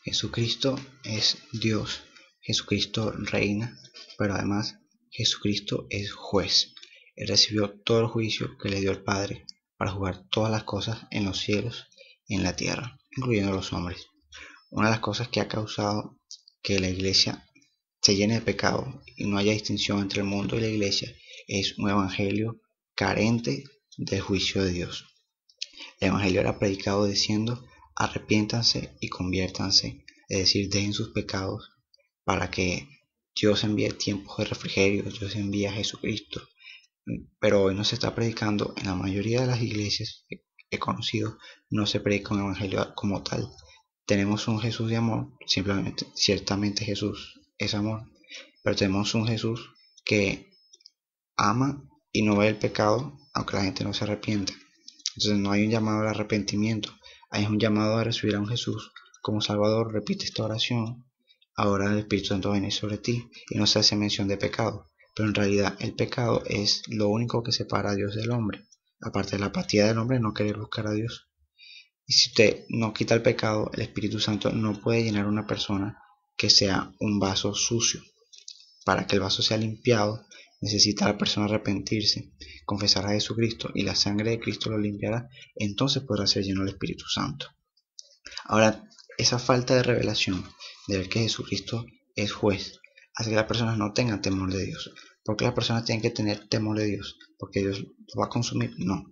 Jesucristo es Dios, Jesucristo reina, pero además Jesucristo es juez. Él recibió todo el juicio que le dio el Padre para juzgar todas las cosas en los cielos y en la tierra, incluyendo los hombres. Una de las cosas que ha causado que la iglesia se llene de pecado y no haya distinción entre el mundo y la iglesia es un evangelio carente del juicio de Dios. El evangelio era predicado diciendo: arrepiéntanse y conviértanse, es decir, dejen sus pecados para que Dios envíe tiempos de refrigerio, Dios envíe a Jesucristo. Pero hoy no se está predicando, en la mayoría de las iglesias que he conocido, no se predica un evangelio como tal. Tenemos un Jesús de amor, simplemente, ciertamente Jesús es amor, pero tenemos un Jesús que ama y no ve el pecado, aunque la gente no se arrepienta. Entonces no hay un llamado al arrepentimiento, hay un llamado a recibir a un Jesús como Salvador. Repite esta oración: ahora el Espíritu Santo viene sobre ti, y no se hace mención de pecado, pero en realidad el pecado es lo único que separa a Dios del hombre, aparte de la apatía del hombre no querer buscar a Dios. Y si usted no quita el pecado, el Espíritu Santo no puede llenar una persona que sea un vaso sucio. Para que el vaso sea limpiado, necesita la persona arrepentirse, confesar a Jesucristo, y la sangre de Cristo lo limpiará. Entonces podrá ser lleno del Espíritu Santo. Ahora, esa falta de revelación de ver que Jesucristo es juez hace que las personas no tengan temor de Dios. ¿Por qué las personas tienen que tener temor de Dios? ¿Porque Dios lo va a consumir? No.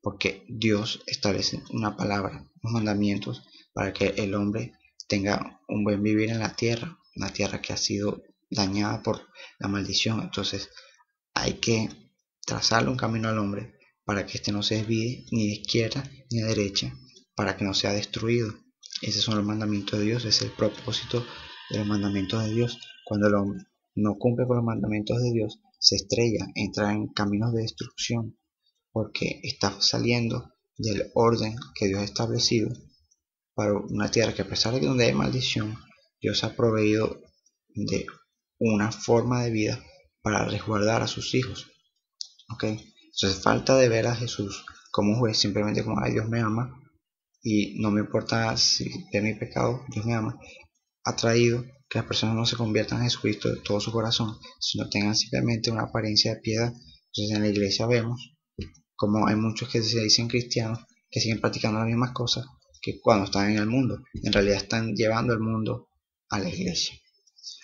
Porque Dios establece una palabra, unos mandamientos para que el hombre tenga un buen vivir en la tierra, una tierra que ha sido dañada por la maldición. Entonces hay que trazarle un camino al hombre para que éste no se desvíe ni de izquierda ni de derecha, para que no sea destruido. Esos son los mandamientos de Dios, ese es el propósito de los mandamientos de Dios. Cuando el hombre no cumple con los mandamientos de Dios, se estrella, entra en caminos de destrucción, porque está saliendo del orden que Dios ha establecido para una tierra que, a pesar de que donde hay maldición, Dios ha proveído de una forma de vida para resguardar a sus hijos. Entonces, falta de ver a Jesús como juez, simplemente como: ay, Dios me ama y no me importa si de mi pecado, Dios me ama, ha traído que las personas no se conviertan a Jesucristo de todo su corazón, sino tengan simplemente una apariencia de piedad. Entonces en la iglesia vemos como hay muchos que se dicen cristianos que siguen practicando las mismas cosas que cuando están en el mundo. En realidad están llevando el mundo a la iglesia.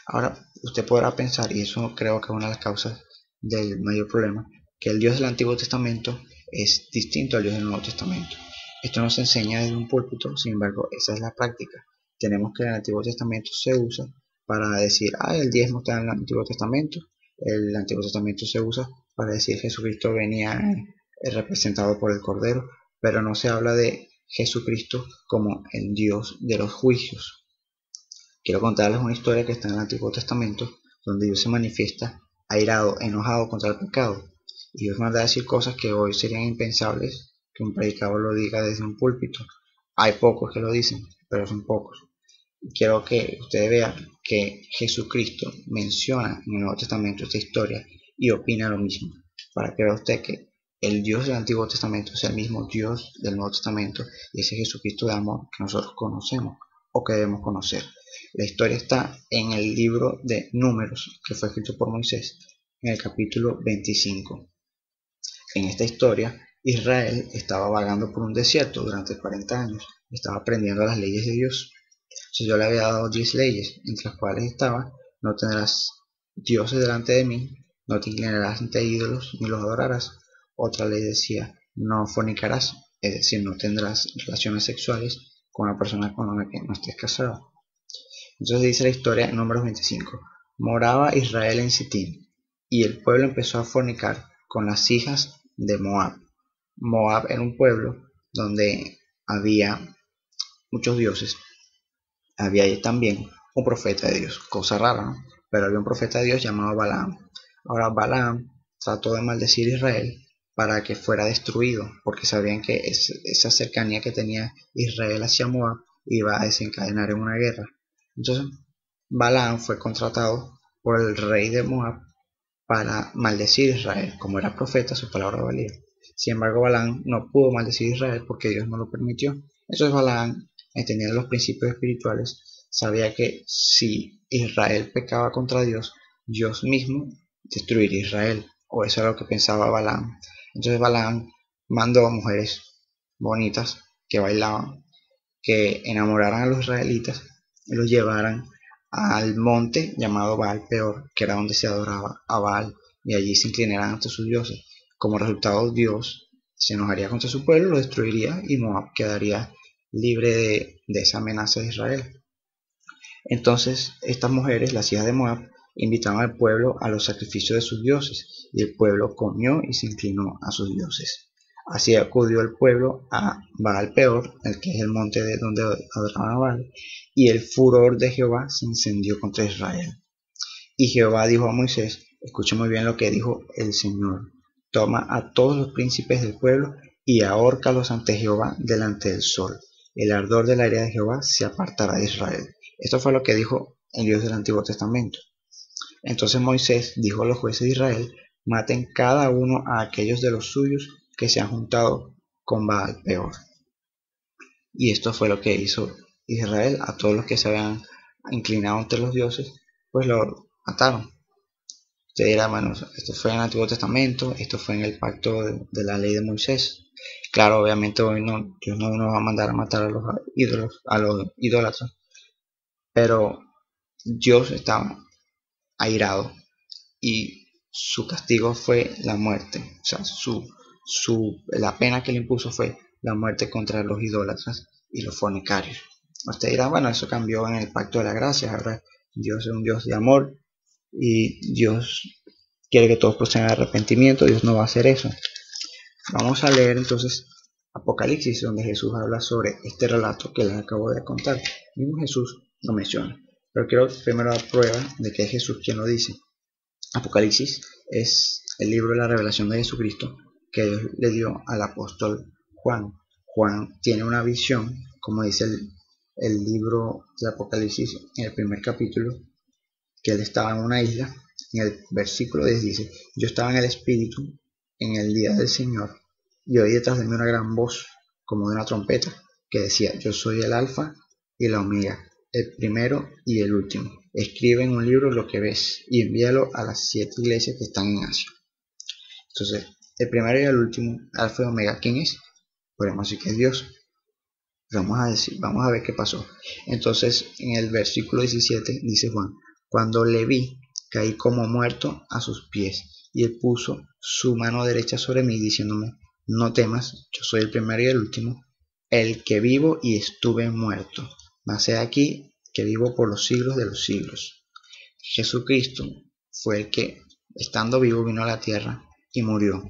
Ahora, usted podrá pensar, y eso creo que es una de las causas del mayor problema, que el Dios del Antiguo Testamento es distinto al Dios del Nuevo Testamento. Esto no se enseña desde un púlpito, sin embargo, esa es la práctica. Tenemos que el Antiguo Testamento se usa para decir: el diezmo está en el Antiguo Testamento. El Antiguo Testamento se usa para decir Jesucristo venía representado por el Cordero, pero no se habla de Jesucristo como el Dios de los juicios. Quiero contarles una historia que está en el Antiguo Testamento, donde Dios se manifiesta airado, enojado contra el pecado, y Dios manda a decir cosas que hoy serían impensables que un predicador lo diga desde un púlpito. Hay pocos que lo dicen, pero son pocos. Quiero que ustedes vean que Jesucristo menciona en el Nuevo Testamento esta historia y opina lo mismo, para que vea usted que el Dios del Antiguo Testamento es el mismo Dios del Nuevo Testamento, y ese Jesucristo de amor que nosotros conocemos o que debemos conocer. La historia está en el libro de Números, que fue escrito por Moisés, en el capítulo 25. En esta historia, Israel estaba vagando por un desierto durante 40 años, estaba aprendiendo las leyes de Dios. Entonces yo le había dado 10 leyes, entre las cuales estaba: no tendrás dioses delante de mí, no te inclinarás ante ídolos ni los adorarás. Otra ley decía: no fornicarás, es decir, no tendrás relaciones sexuales con una persona con la que no estés casado. Entonces dice la historia en Números 25: moraba Israel en Sitín, y el pueblo empezó a fornicar con las hijas de Moab. Moab era un pueblo donde había muchos dioses. Había ahí también un profeta de Dios, cosa rara, ¿no? Pero había un profeta de Dios llamado Balaam. Ahora Balaam trató de maldecir a Israel para que fuera destruido, porque sabían que esa cercanía que tenía Israel hacia Moab iba a desencadenar en una guerra. Entonces Balaam fue contratado por el rey de Moab para maldecir a Israel. Como era profeta, su palabra valía. Sin embargo, Balaam no pudo maldecir a Israel porque Dios no lo permitió. Entonces Balaam, entendiendo los principios espirituales, sabía que si Israel pecaba contra Dios, Dios mismo destruiría Israel, o eso era lo que pensaba Balaam. Entonces Balaam mandó a mujeres bonitas que bailaban, que enamoraran a los israelitas y los llevaran al monte llamado Baal Peor, que era donde se adoraba a Baal, y allí se inclinaran ante sus dioses. Como resultado, Dios se enojaría contra su pueblo, lo destruiría y Moab quedaría libre de esa amenaza de Israel. Entonces estas mujeres, las hijas de Moab, invitaban al pueblo a los sacrificios de sus dioses, y el pueblo comió y se inclinó a sus dioses. Así acudió el pueblo a Baal Peor, el que es el monte de donde adoraban a Baal, y el furor de Jehová se encendió contra Israel. Y Jehová dijo a Moisés, escucha muy bien lo que dijo el Señor, toma a todos los príncipes del pueblo y ahórcalos ante Jehová delante del sol. El ardor de la ira de Jehová se apartará de Israel. Esto fue lo que dijo el Dios del Antiguo Testamento. Entonces Moisés dijo a los jueces de Israel, maten cada uno a aquellos de los suyos que se han juntado con Baal Peor. Y esto fue lo que hizo Israel, a todos los que se habían inclinado ante los dioses, pues lo mataron. Usted dirá, bueno, esto fue en el Antiguo Testamento, esto fue en el pacto de la ley de Moisés. Claro, obviamente hoy no, Dios no nos va a mandar a matar a los idólatras, pero Dios estaba airado y su castigo fue la muerte. O sea, la pena que le impuso fue la muerte contra los idólatras y los fornicarios. Usted dirá, bueno, eso cambió en el pacto de la gracia, ahora Dios es un Dios de amor y Dios quiere que todos procedan a arrepentimiento. Dios no va a hacer eso. Vamos a leer entonces Apocalipsis, donde Jesús habla sobre este relato que les acabo de contar. Mismo Jesús lo menciona, pero quiero primero dar prueba de que es Jesús quien lo dice. Apocalipsis es el libro de la revelación de Jesucristo que Dios le dio al apóstol Juan. Juan tiene una visión, como dice el libro de Apocalipsis en el primer capítulo, que él estaba en una isla. En el versículo 10 dice, yo estaba en el Espíritu en el día del Señor y oí detrás de mí una gran voz como de una trompeta que decía, yo soy el Alfa y la Omega, el primero y el último. Escribe en un libro lo que ves y envíalo a las 7 iglesias que están en Asia. Entonces, el primero y el último, Alfa y Omega, ¿quién es? Podemos decir que es Dios. Vamos a ver qué pasó. Entonces, en el versículo 17 dice Juan, cuando le vi, caí como muerto a sus pies, y él puso su mano derecha sobre mí, diciéndome, no temas, yo soy el primero y el último, el que vivo y estuve muerto, mas he aquí que vivo por los siglos de los siglos. Jesucristo fue el que, estando vivo, vino a la tierra y murió,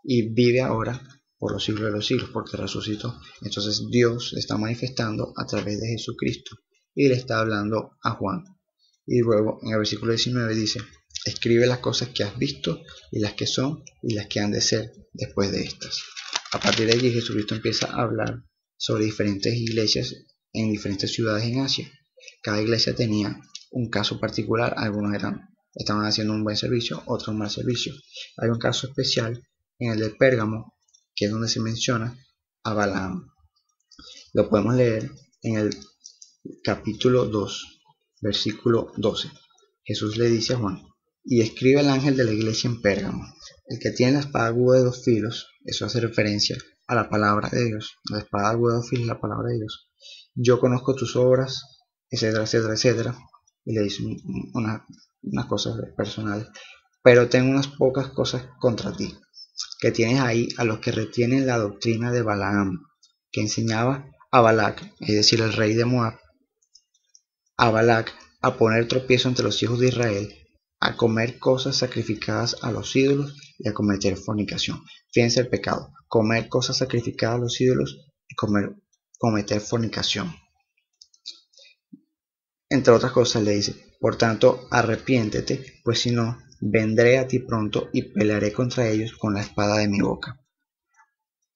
y vive ahora por los siglos de los siglos, porque resucitó. Entonces Dios se está manifestando a través de Jesucristo y le está hablando a Juan. Y luego en el versículo 19 dice, escribe las cosas que has visto y las que son y las que han de ser después de estas. A partir de allí Jesucristo empieza a hablar sobre diferentes iglesias en diferentes ciudades en Asia. Cada iglesia tenía un caso particular, algunos estaban haciendo un buen servicio, otros un mal servicio. Hay un caso especial en el de Pérgamo, que es donde se menciona a Balaam. Lo podemos leer en el capítulo 2, versículo 12. Jesús le dice a Juan, y escribe al ángel de la iglesia en Pérgamo, el que tiene la espada aguda de 2 filos, eso hace referencia a la palabra de Dios, la espada aguda de 2 filos es la palabra de Dios. Yo conozco tus obras, etcétera, etcétera, etcétera, y le dice unas cosas personales, pero tengo unas pocas cosas contra ti, que tienes ahí a los que retienen la doctrina de Balaam, que enseñaba a Balac, es decir, el rey de Moab, a Balac a poner tropiezo entre los hijos de Israel, a comer cosas sacrificadas a los ídolos y a cometer fornicación. Fíjense el pecado, comer cosas sacrificadas a los ídolos y cometer fornicación. Entre otras cosas le dice, por tanto, arrepiéntete, pues si no, vendré a ti pronto y pelearé contra ellos con la espada de mi boca.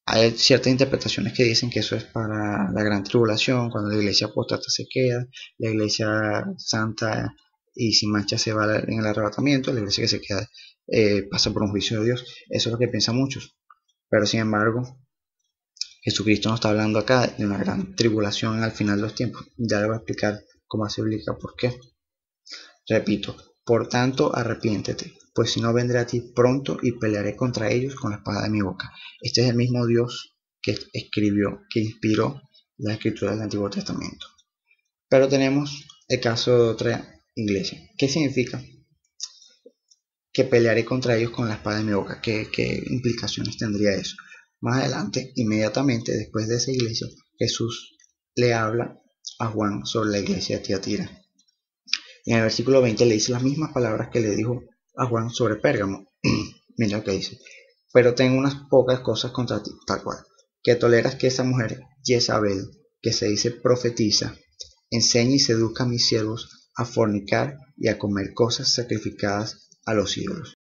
Hay ciertas interpretaciones que dicen que eso es para la gran tribulación, cuando la iglesia apóstata se queda, la iglesia santa y sin mancha se va en el arrebatamiento, la iglesia que se queda pasa por un juicio de Dios. Eso es lo que piensan muchos. Pero sin embargo, Jesucristo nos está hablando acá de una gran tribulación al final de los tiempos. Ya le voy a explicar como se explica por qué. Repito, por tanto arrepiéntete, pues si no vendré a ti pronto y pelearé contra ellos con la espada de mi boca. Este es el mismo Dios que que inspiró la escritura del Antiguo Testamento. Pero tenemos el caso de otra iglesia. ¿Qué significa que pelearé contra ellos con la espada de mi boca? ¿Qué implicaciones tendría eso? Más adelante, inmediatamente después de esa iglesia, Jesús le habla a Juan sobre la iglesia de Tiatira. En el versículo 20 le dice las mismas palabras que le dijo a Juan sobre Pérgamo. Mira lo que dice. Pero tengo unas pocas cosas contra ti, tal cual. Que toleras que esa mujer, Jezabel, que se dice profetiza, enseñe y seduzca a mis siervos a fornicar y a comer cosas sacrificadas a los ídolos.